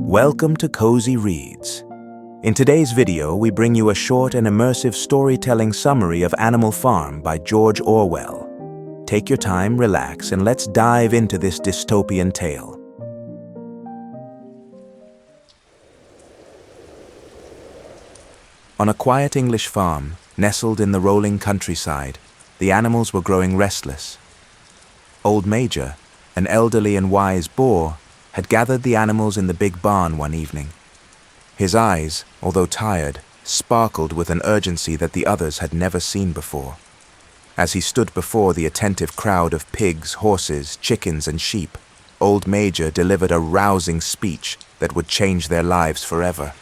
Welcome to Cozy Reads. In today's video, we bring you a short and immersive storytelling summary of Animal Farm by George Orwell. Take your time, relax, and let's dive into this dystopian tale. On a quiet English farm, nestled in the rolling countryside, the animals were growing restless. Old Major, an elderly and wise boar, had gathered the animals in the big barn one evening. His eyes, although tired, sparkled with an urgency that the others had never seen before. As he stood before the attentive crowd of pigs, horses, chickens, and sheep, Old Major delivered a rousing speech that would change their lives forever.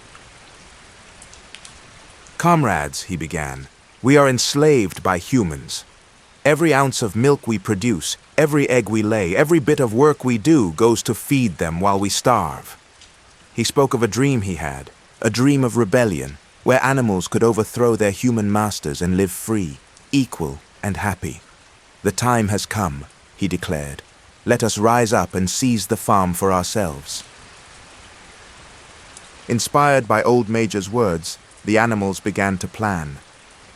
"Comrades," he began, "we are enslaved by humans. Every ounce of milk we produce, every egg we lay, every bit of work we do goes to feed them while we starve." He spoke of a dream he had, a dream of rebellion, where animals could overthrow their human masters and live free, equal, and happy. "The time has come," he declared. "Let us rise up and seize the farm for ourselves." Inspired by Old Major's words, the animals began to plan.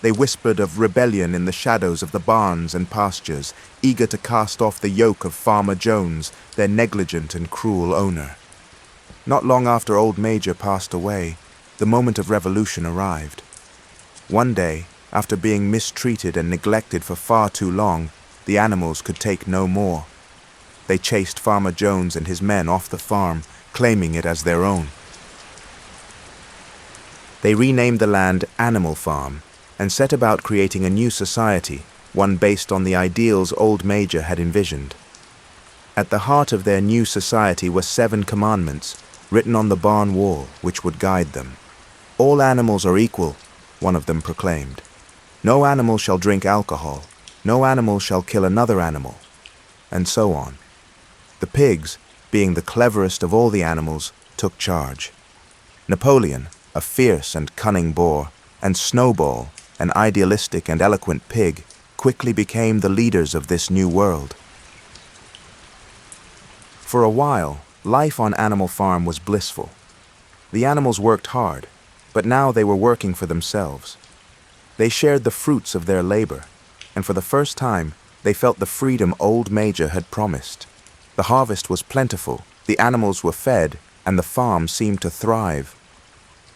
They whispered of rebellion in the shadows of the barns and pastures, eager to cast off the yoke of Farmer Jones, their negligent and cruel owner. Not long after Old Major passed away, the moment of revolution arrived. One day, after being mistreated and neglected for far too long, the animals could take no more. They chased Farmer Jones and his men off the farm, claiming it as their own. They renamed the land Animal Farm and set about creating a new society, one based on the ideals Old Major had envisioned. At the heart of their new society were 7 commandments, written on the barn wall, which would guide them. "All animals are equal," one of them proclaimed. "No animal shall drink alcohol. No animal shall kill another animal," and so on. The pigs, being the cleverest of all the animals, took charge. Napoleon, a fierce and cunning boar, and Snowball, an idealistic and eloquent pig, quickly became the leaders of this new world. For a while, life on Animal Farm was blissful. The animals worked hard, but now they were working for themselves. They shared the fruits of their labor, and for the first time, they felt the freedom Old Major had promised. The harvest was plentiful, the animals were fed, and the farm seemed to thrive.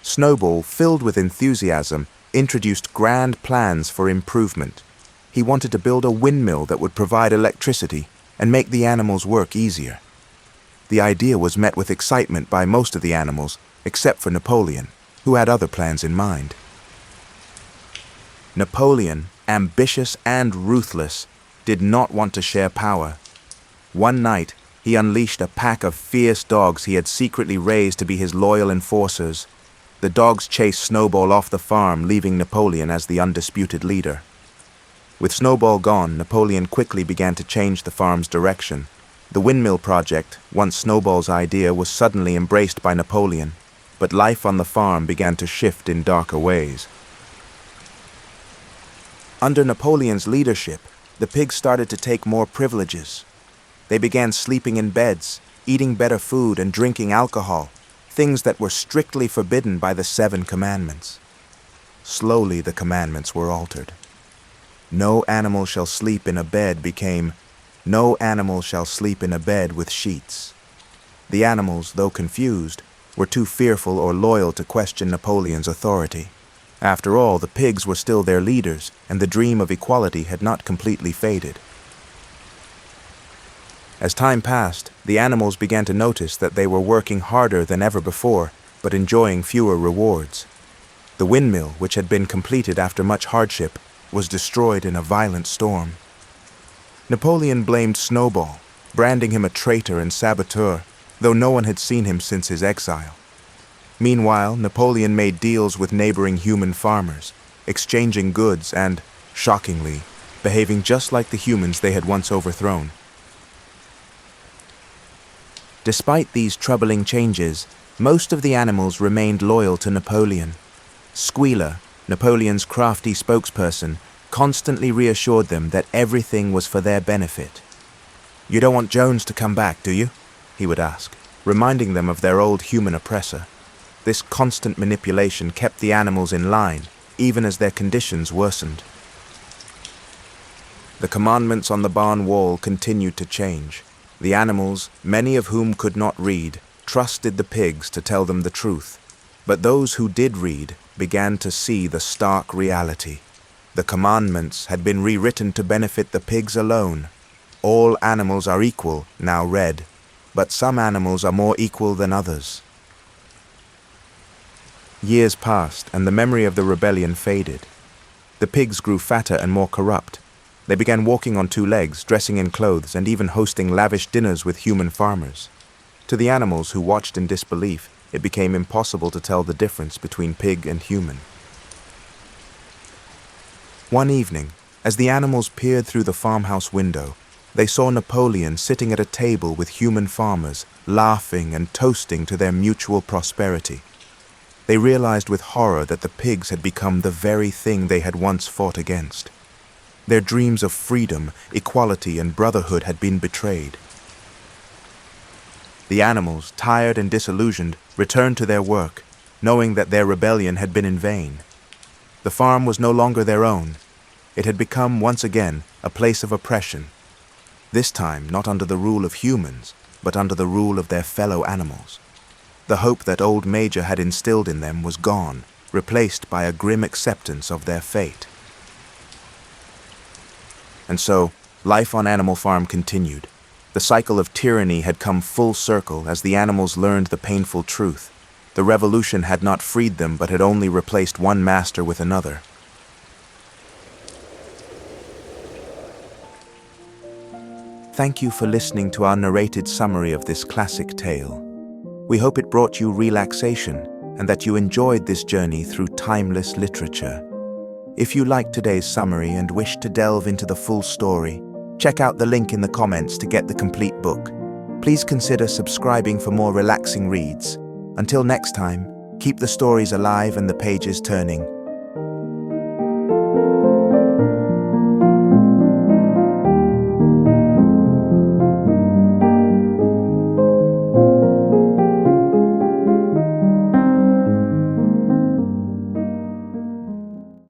Snowball, filled with enthusiasm, introduced grand plans for improvement. He wanted to build a windmill that would provide electricity and make the animals' work easier. The idea was met with excitement by most of the animals, except for Napoleon, who had other plans in mind. Napoleon, ambitious and ruthless, did not want to share power. One night, he unleashed a pack of fierce dogs he had secretly raised to be his loyal enforcers. The dogs chased Snowball off the farm, leaving Napoleon as the undisputed leader. With Snowball gone, Napoleon quickly began to change the farm's direction. The windmill project, once Snowball's idea, was suddenly embraced by Napoleon, but life on the farm began to shift in darker ways. Under Napoleon's leadership, the pigs started to take more privileges. They began sleeping in beds, eating better food, and drinking alcohol, things that were strictly forbidden by the 7 commandments. Slowly, the commandments were altered. "No animal shall sleep in a bed" became, "No animal shall sleep in a bed with sheets." The animals, though confused, were too fearful or loyal to question Napoleon's authority. After all, the pigs were still their leaders, and the dream of equality had not completely faded. As time passed, the animals began to notice that they were working harder than ever before, but enjoying fewer rewards. The windmill, which had been completed after much hardship, was destroyed in a violent storm. Napoleon blamed Snowball, branding him a traitor and saboteur, though no one had seen him since his exile. Meanwhile, Napoleon made deals with neighboring human farmers, exchanging goods and, shockingly, behaving just like the humans they had once overthrown. Despite these troubling changes, most of the animals remained loyal to Napoleon. Squealer, Napoleon's crafty spokesperson, constantly reassured them that everything was for their benefit. "You don't want Jones to come back, do you?" he would ask, reminding them of their old human oppressor. This constant manipulation kept the animals in line, even as their conditions worsened. The commandments on the barn wall continued to change. The animals, many of whom could not read, trusted the pigs to tell them the truth. But those who did read began to see the stark reality. The commandments had been rewritten to benefit the pigs alone. All animals are equal, now read, but some animals are more equal than others. Years passed, and the memory of the rebellion faded. The pigs grew fatter and more corrupt. They began walking on two legs, dressing in clothes, and even hosting lavish dinners with human farmers. To the animals who watched in disbelief, it became impossible to tell the difference between pig and human. One evening, as the animals peered through the farmhouse window, they saw Napoleon sitting at a table with human farmers, laughing and toasting to their mutual prosperity. They realized with horror that the pigs had become the very thing they had once fought against. Their dreams of freedom, equality, and brotherhood had been betrayed. The animals, tired and disillusioned, returned to their work, knowing that their rebellion had been in vain. The farm was no longer their own. It had become, once again, a place of oppression. This time not under the rule of humans, but under the rule of their fellow animals. The hope that old Major had instilled in them was gone, replaced by a grim acceptance of their fate. And so, life on Animal Farm continued. The cycle of tyranny had come full circle as the animals learned the painful truth. The revolution had not freed them, but had only replaced one master with another. Thank you for listening to our narrated summary of this classic tale. We hope it brought you relaxation and that you enjoyed this journey through timeless literature. If you liked today's summary and wish to delve into the full story, check out the link in the comments to get the complete book. Please consider subscribing for more relaxing reads. Until next time, keep the stories alive and the pages turning.